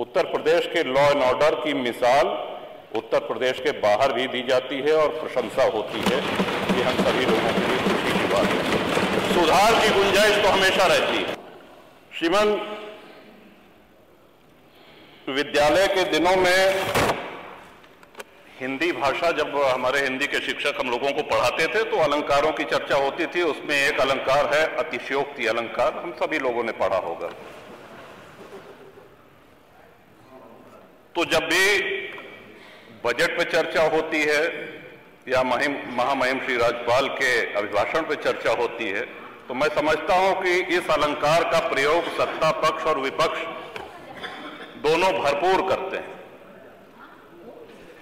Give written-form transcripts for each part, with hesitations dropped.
उत्तर प्रदेश के law and order की मिसाल उत्तर प्रदेश के बाहर भी दी जाती है और प्रशंसा होती है। ये हम सभी लोगों के लिए खुशी की बात है। सुधार की गुंजाइश तो हमेशा रहती है। श्रीमान, विद्यालय के दिनों में हिंदी भाषा, जब हमारे हिंदी के शिक्षक हम लोगों को पढ़ाते थे तो अलंकारों की चर्चा होती थी। उसमें एक अलंकार है अतिशयोक्ति अलंकार, हम सभी लोगों ने पढ़ा होगा। तो जब भी बजट पे चर्चा होती है या महामहिम श्री राज्यपाल के अभिभाषण पे चर्चा होती है तो मैं समझता हूं कि इस अलंकार का प्रयोग सत्ता पक्ष और विपक्ष दोनों भरपूर करते हैं।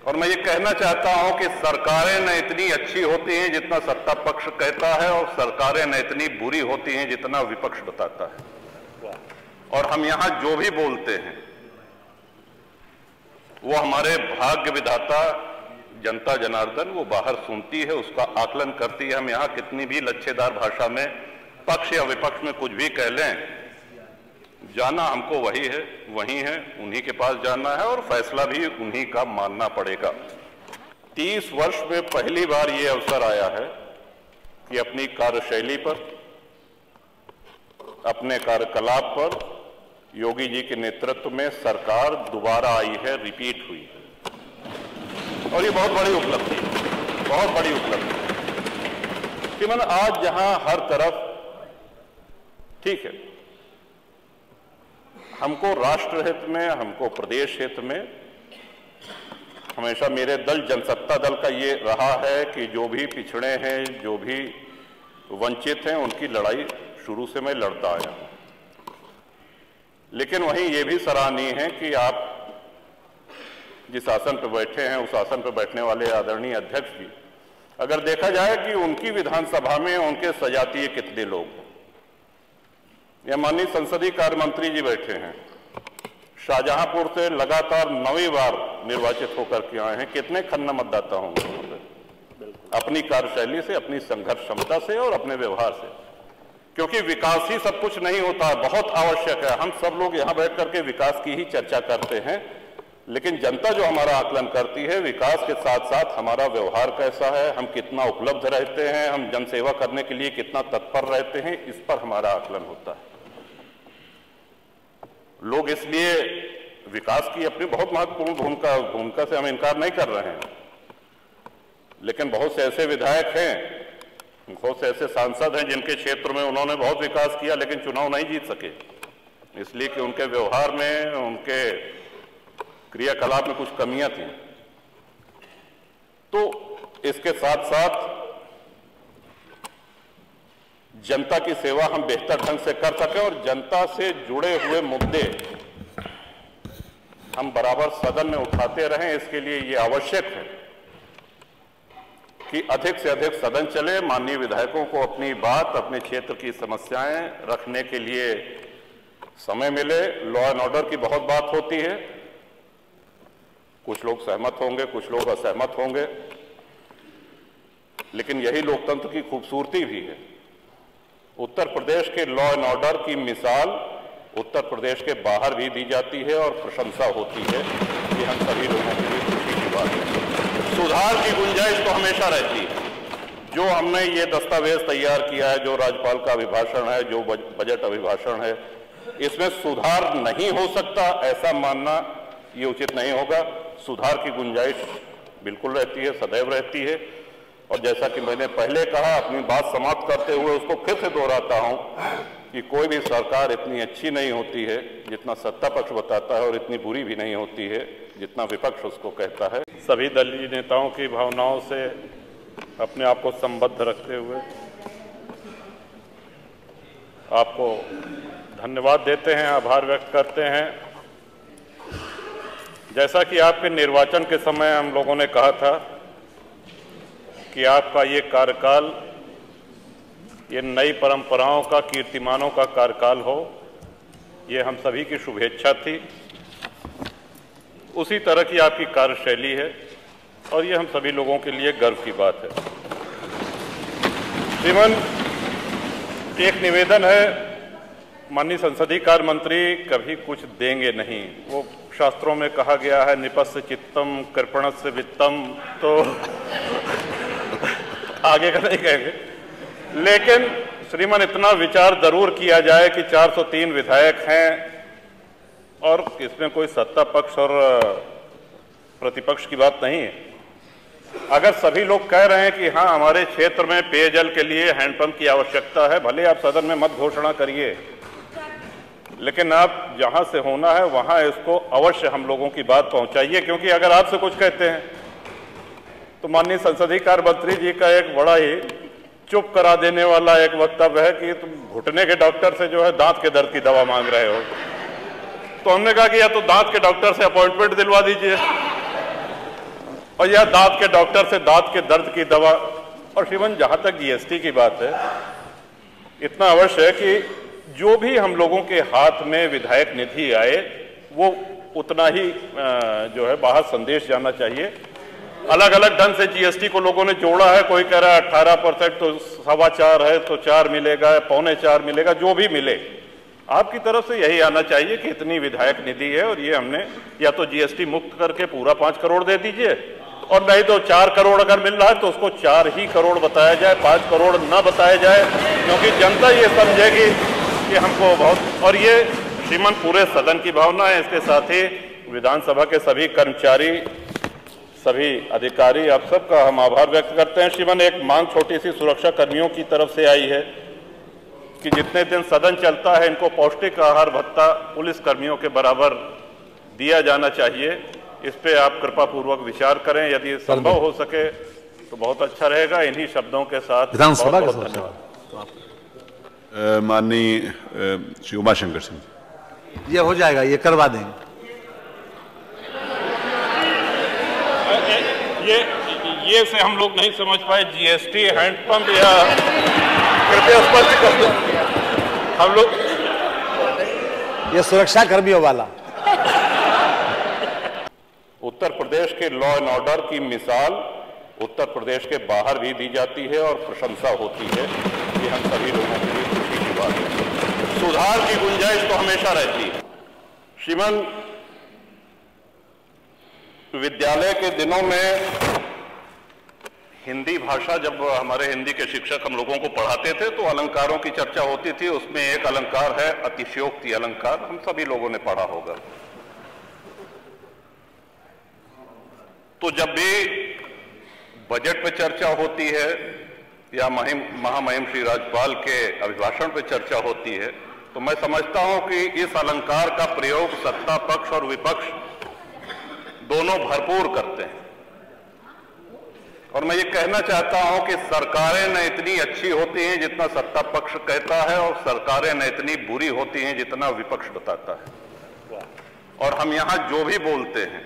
और मैं ये कहना चाहता हूं कि सरकारें न इतनी अच्छी होती हैं जितना सत्ता पक्ष कहता है और सरकारें न इतनी बुरी होती हैं जितना विपक्ष बताता है। और हम यहां जो भी बोलते हैं वो हमारे भाग्य विधाता जनता जनार्दन वो बाहर सुनती है, उसका आकलन करती है। हम यहां कितनी भी लच्छेदार भाषा में पक्ष या विपक्ष में कुछ भी कह लें, जाना हमको वही है, वही है, उन्हीं के पास जाना है और फैसला भी उन्हीं का मानना पड़ेगा। 30 वर्ष में पहली बार ये अवसर आया है कि अपनी कार्यशैली पर, अपने कार्यकलाप पर योगी जी के नेतृत्व में सरकार दोबारा आई है, रिपीट हुई है। और ये बहुत बड़ी उपलब्धि है, बहुत बड़ी उपलब्धि। कि मैंने आज जहां हर तरफ, ठीक है, हमको राष्ट्र हित में, हमको प्रदेश हित में, हमेशा मेरे दल जनसत्ता दल का ये रहा है कि जो भी पिछड़े हैं, जो भी वंचित हैं, उनकी लड़ाई शुरू से मैं लड़ता आया हूं। लेकिन वहीं ये भी सराहनीय है कि आप जिस आसन पर बैठे हैं उस आसन पर बैठने वाले आदरणीय अध्यक्ष जी, अगर देखा जाए कि उनकी विधानसभा में उनके सजातीय कितने लोग, या माननीय संसदीय कार्य मंत्री जी बैठे हैं, शाहजहांपुर से लगातार 9वीं बार निर्वाचित होकर के आए हैं, कितने खन्ना मतदाता होंगे अपनी कार्यशैली से, अपनी संघर्ष क्षमता से और अपने व्यवहार से। क्योंकि विकास ही सब कुछ नहीं होता, बहुत आवश्यक है। हम सब लोग यहां बैठ करके विकास की ही चर्चा करते हैं, लेकिन जनता जो हमारा आकलन करती है विकास के साथ साथ हमारा व्यवहार कैसा है, हम कितना उपलब्ध रहते हैं, हम जनसेवा करने के लिए कितना तत्पर रहते हैं, इस पर हमारा आकलन होता है। लोग इसलिए विकास की अपनी बहुत महत्वपूर्ण भूमिका से हम इनकार नहीं कर रहे हैं, लेकिन बहुत से ऐसे विधायक हैं, बहुत से ऐसे सांसद हैं जिनके क्षेत्र में उन्होंने बहुत विकास किया लेकिन चुनाव नहीं जीत सके, इसलिए कि उनके व्यवहार में, उनके क्रियाकलाप में कुछ कमियां थी। तो इसके साथ साथ जनता की सेवा हम बेहतर ढंग से कर सकें और जनता से जुड़े हुए मुद्दे हम बराबर सदन में उठाते रहें, इसके लिए ये आवश्यक है कि अधिक से अधिक सदन चले, माननीय विधायकों को अपनी बात, अपने क्षेत्र की समस्याएं रखने के लिए समय मिले। लॉ एंड ऑर्डर की बहुत बात होती है, कुछ लोग सहमत होंगे, कुछ लोग असहमत होंगे, लेकिन यही लोकतंत्र की खूबसूरती भी है। उत्तर प्रदेश के लॉ एंड ऑर्डर की मिसाल उत्तर प्रदेश के बाहर भी दी जाती है और प्रशंसा होती है। ये हम सभी लोगों के लिए खुशी की बात है। सुधार की गुंजाइश तो हमेशा रहती है। जो हमने ये दस्तावेज तैयार किया है, जो राज्यपाल का अभिभाषण है, जो बजट अभिभाषण है, इसमें सुधार नहीं हो सकता ऐसा मानना ये उचित नहीं होगा। सुधार की गुंजाइश बिल्कुल रहती है, सदैव रहती है। और जैसा कि मैंने पहले कहा, अपनी बात समाप्त करते हुए उसको फिर से दोहराता हूं कि कोई भी सरकार इतनी अच्छी नहीं होती है जितना सत्ता पक्ष बताता है और इतनी बुरी भी नहीं होती है जितना विपक्ष उसको कहता है। सभी दलीय नेताओं की भावनाओं से अपने आप को संबद्ध रखते हुए आपको धन्यवाद देते हैं, आभार व्यक्त करते हैं। जैसा कि आपके निर्वाचन के समय हम लोगों ने कहा था कि आपका ये कार्यकाल ये नई परंपराओं का, कीर्तिमानों का कार्यकाल हो, ये हम सभी की शुभेच्छा थी। उसी तरह की आपकी कार्यशैली है और ये हम सभी लोगों के लिए गर्व की बात है। श्रीमान, एक निवेदन है, माननीय संसदीय कार्य मंत्री कभी कुछ देंगे नहीं, वो शास्त्रों में कहा गया है निपस्य चित्तम कृपणस्य वित्तम, तो आगे का नहीं कहेंगे, लेकिन श्रीमान इतना विचार जरूर किया जाए कि 403 विधायक हैं और इसमें कोई सत्ता पक्ष और प्रतिपक्ष की बात नहीं है। अगर सभी लोग कह रहे हैं कि हाँ हमारे क्षेत्र में पेयजल के लिए हैंडपंप की आवश्यकता है, भले आप सदन में मत घोषणा करिए, लेकिन आप जहां से होना है वहां इसको अवश्य हम लोगों की बात पहुंचाइए, क्योंकि अगर आपसे कुछ कहते हैं तो माननीय संसदीय कार्य मंत्री जी का एक बड़ा ही चुप करा देने वाला एक वक्तव्य है कि तुम घुटने के डॉक्टर से जो है दांत के दर्द की दवा मांग रहे हो। तो हमने कहा कि या तो दांत के डॉक्टर से अपॉइंटमेंट दिलवा दीजिए और या दांत के डॉक्टर से दांत के दर्द की दवा। और श्रीमान जहां तक जीएसटी की बात है, इतना अवश्य है कि जो भी हम लोगों के हाथ में विधायक निधि आए वो उतना ही जो है बाहर संदेश जाना चाहिए। अलग अलग ढंग से जीएसटी को लोगों ने जोड़ा है, कोई कह रहा है 18% तो 4.25 है तो 4 मिलेगा, 3.25 मिलेगा, जो भी मिले आपकी तरफ से यही आना चाहिए कि इतनी विधायक निधि है और ये हमने या तो जीएसटी मुक्त करके पूरा 5 करोड़ दे दीजिए, और नहीं तो 4 करोड़ अगर मिल रहा है तो उसको 4 ही करोड़ बताया जाए, 5 करोड़ ना बताया जाए, क्योंकि जनता ये समझेगी कि हमको बहुत। और ये श्रीमान पूरे सदन की भावना है, इसके साथ ही विधानसभा के सभी कर्मचारी, सभी अधिकारी, आप सबका हम आभार व्यक्त करते हैं। श्रीमान एक मांग छोटी सी सुरक्षा कर्मियों की तरफ से आई है कि जितने दिन सदन चलता है इनको पौष्टिक आहार भत्ता पुलिस कर्मियों के बराबर दिया जाना चाहिए। इस पे आप कृपा पूर्वक विचार करें, यदि संभव हो सके तो बहुत अच्छा रहेगा। इन्हीं शब्दों के साथ विधानसभा का धन्यवाद। माननीय श्री उमाशंकर सिंह, ये हो जाएगा, ये करवा देंगे। ये से हम लोग नहीं समझ पाए जीएसटी हैंडपंप या कृपया स्पष्ट कर दो हम लोग। ये सुरक्षा कर्मियों वाला। उत्तर प्रदेश के लॉ एंड ऑर्डर की मिसाल उत्तर प्रदेश के बाहर भी दी जाती है और प्रशंसा होती है। ये हम सभी लोगों के लिए खुशी की बात है। सुधार की गुंजाइश तो हमेशा रहती है। श्रीमान, विद्यालय के दिनों में हिंदी भाषा, जब हमारे हिंदी के शिक्षक हम लोगों को पढ़ाते थे तो अलंकारों की चर्चा होती थी। उसमें एक अलंकार है अतिशयोक्ति अलंकार, हम सभी लोगों ने पढ़ा होगा। तो जब भी बजट पे चर्चा होती है या महामहिम श्री राज्यपाल के अभिभाषण पे चर्चा होती है तो मैं समझता हूं कि इस अलंकार का प्रयोग सत्ता पक्ष और विपक्ष दोनों भरपूर करते हैं। और मैं ये कहना चाहता हूं कि सरकारें न इतनी अच्छी होती हैं जितना सत्ता पक्ष कहता है, और सरकारें न इतनी बुरी होती हैं जितना विपक्ष बताता है। और हम यहां जो भी बोलते हैं